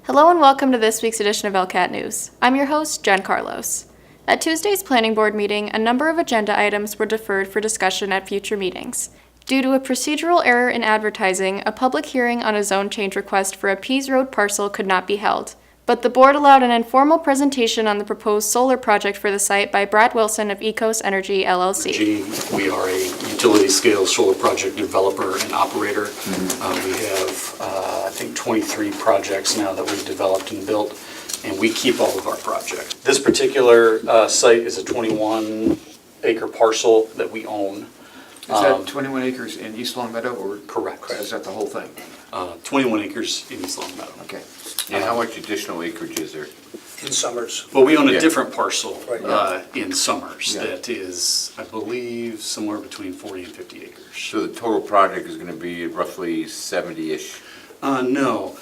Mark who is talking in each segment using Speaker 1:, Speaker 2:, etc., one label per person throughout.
Speaker 1: Hello and welcome to this week's edition of ELCAT News. I'm your host, Jen Carlos. At Tuesday's Planning Board meeting, a number of agenda items were deferred for discussion at future meetings. Due to a procedural error in advertising, a public hearing on a zone change request for a Pease Road parcel could not be held. But the board allowed an informal presentation on the proposed solar project for the site by Brad Wilson of Ecos Energy, LLC.
Speaker 2: We are a utility-scale solar project developer and operator. We have, I think, 23 projects now that we've developed and built, and we keep all of our projects. This particular site is a 21-acre parcel that we own.
Speaker 3: Is that 21 acres in East Long Meadow, or?
Speaker 2: Correct.
Speaker 3: Is that the whole thing?
Speaker 2: 21 acres in East Long Meadow.
Speaker 3: Okay.
Speaker 4: And how much additional acreage is there?
Speaker 5: In Summers.
Speaker 2: Well, we own a
Speaker 4: Yeah.
Speaker 2: different parcel
Speaker 5: Right.
Speaker 2: in Summers
Speaker 4: Yeah.
Speaker 2: that is, I believe, somewhere between 40 and 50 acres.
Speaker 4: So the total project is going to be roughly 70-ish?
Speaker 2: No.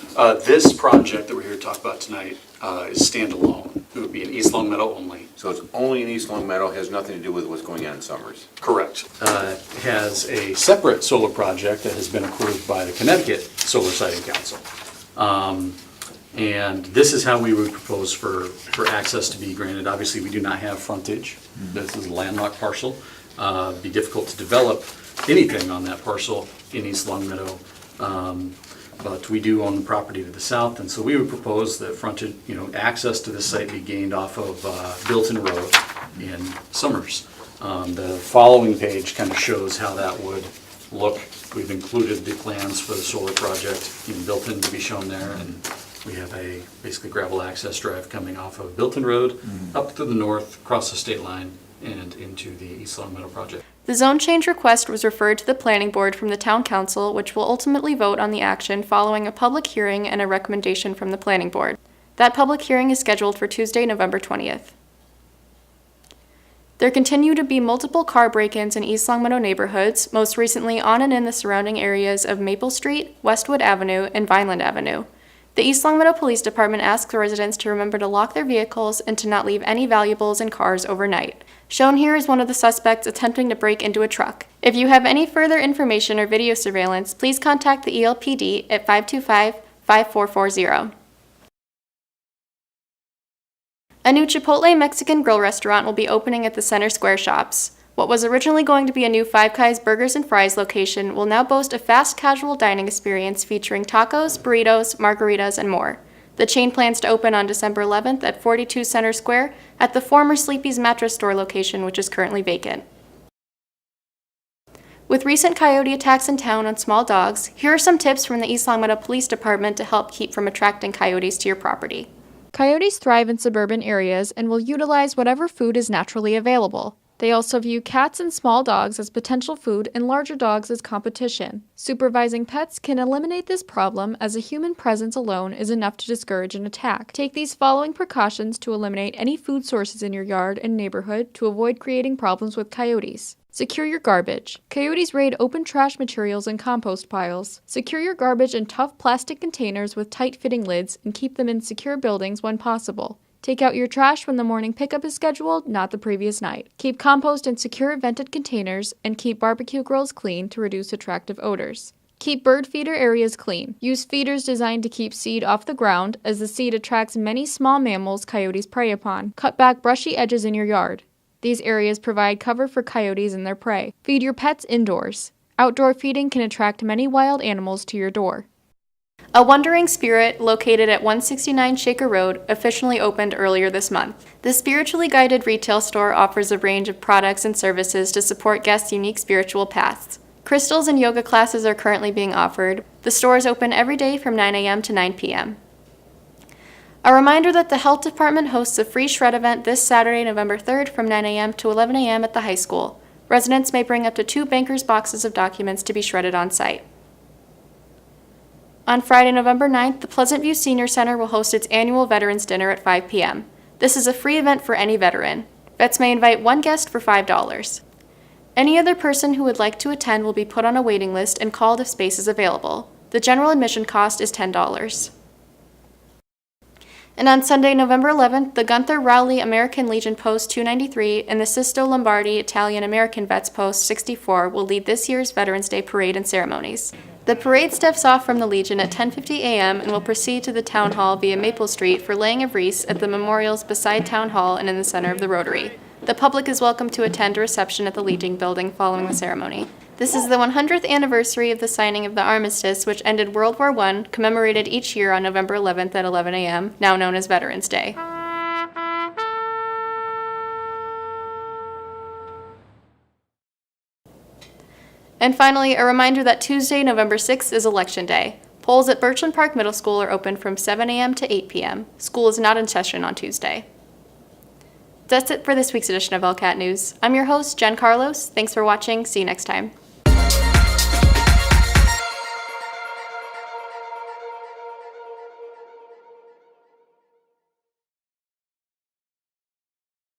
Speaker 2: This project that we're here to talk about tonight is standalone. It would be in East Long Meadow only.
Speaker 4: So it's only in East Long Meadow, has nothing to do with what's going on in Summers?
Speaker 2: Correct. Has a separate solar project that has been approved by the Connecticut Solar Siting Council. And this is how we would propose for access to be granted. Obviously, we do not have frontage. This is a landlocked parcel. It'd be difficult to develop anything on that parcel in East Long Meadow. But we do own the property to the south, and so we would propose that frontage, access to this site be gained off of Bilton Road in Summers. The following page kind of shows how that would look. We've included the plans for the solar project in Bilton to be shown there, and we have a basically gravel access drive coming off of Bilton Road, up to the north, across the state line, and into the East Long Meadow project.
Speaker 1: The zone change request was referred to the Planning Board from the Town Council, which will ultimately vote on the action following a public hearing and a recommendation from the Planning Board. That public hearing is scheduled for Tuesday, November 20th. There continue to be multiple car break-ins in East Long Meadow neighborhoods, most recently on and in the surrounding areas of Maple Street, Westwood Avenue, and Vineland Avenue. The East Long Meadow Police Department asks residents to remember to lock their vehicles and to not leave any valuables in cars overnight. Shown here is one of the suspects attempting to break into a truck. If you have any further information or video surveillance, please contact the ELPD at 525-5440. A new Chipotle Mexican grill restaurant will be opening at the Center Square Shops. What was originally going to be a new Five Guys Burgers and Fries location will now boast a fast casual dining experience featuring tacos, burritos, margaritas, and more. The chain plans to open on December 11th at 42 Center Square at the former Sleepy's Mattress Store location, which is currently vacant. With recent coyote attacks in town on small dogs, here are some tips from the East Long Meadow Police Department to help keep from attracting coyotes to your property. Coyotes thrive in suburban areas and will utilize whatever food is naturally available. They also view cats and small dogs as potential food and larger dogs as competition. Supervising pets can eliminate this problem, as a human presence alone is enough to discourage an attack. Take these following precautions to eliminate any food sources in your yard and neighborhood to avoid creating problems with coyotes. Secure your garbage. Coyotes raid open trash materials and compost piles. Secure your garbage in tough plastic containers with tight-fitting lids and keep them in secure buildings when possible. Take out your trash when the morning pickup is scheduled, not the previous night. Keep compost in secure vented containers and keep barbecue grills clean to reduce attractive odors. Keep bird feeder areas clean. Use feeders designed to keep seed off the ground, as the seed attracts many small mammals coyotes prey upon. Cut back brushy edges in your yard. These areas provide cover for coyotes and their prey. Feed your pets indoors. Outdoor feeding can attract many wild animals to your door. A Wandering Spirit, located at 169 Shaker Road, officially opened earlier this month. The spiritually guided retail store offers a range of products and services to support guests' unique spiritual paths. Crystals and yoga classes are currently being offered. The store is open every day from 9 a.m. to 9 p.m. A reminder that the Health Department hosts a free shred event this Saturday, November 3rd from 9 a.m. to 11 a.m. at the high school. Residents may bring up to 2 bankers' boxes of documents to be shredded on site. On Friday, November 9th, the Pleasant View Senior Center will host its annual Veterans Dinner at 5 p.m. This is a free event for any veteran. Vets may invite one guest for $5. Any other person who would like to attend will be put on a waiting list and called if space is available. The general admission cost is $10. And on Sunday, November 11th, the Gunther Rowley American Legion Post 293 and the Sisto Lombardi Italian American Vets Post 64 will lead this year's Veterans Day Parade and ceremonies. The parade steps off from the Legion at 10:50 a.m. and will proceed to the Town Hall via Maple Street for laying of wreaths at the memorials beside Town Hall and in the center of the Rotary. The public is welcome to attend a reception at the Legion building following the ceremony. This is the 100th anniversary of the signing of the armistice, which ended World War I, commemorated each year on November 11th at 11 a.m., now known as Veterans Day. And finally, a reminder that Tuesday, November 6th is Election Day. Polls at Birchland Park Middle School are open from 7 a.m. to 8 p.m. School is not in session on Tuesday. That's it for this week's edition of ELCAT News. I'm your host, Jen Carlos. Thanks for watching. See you next time.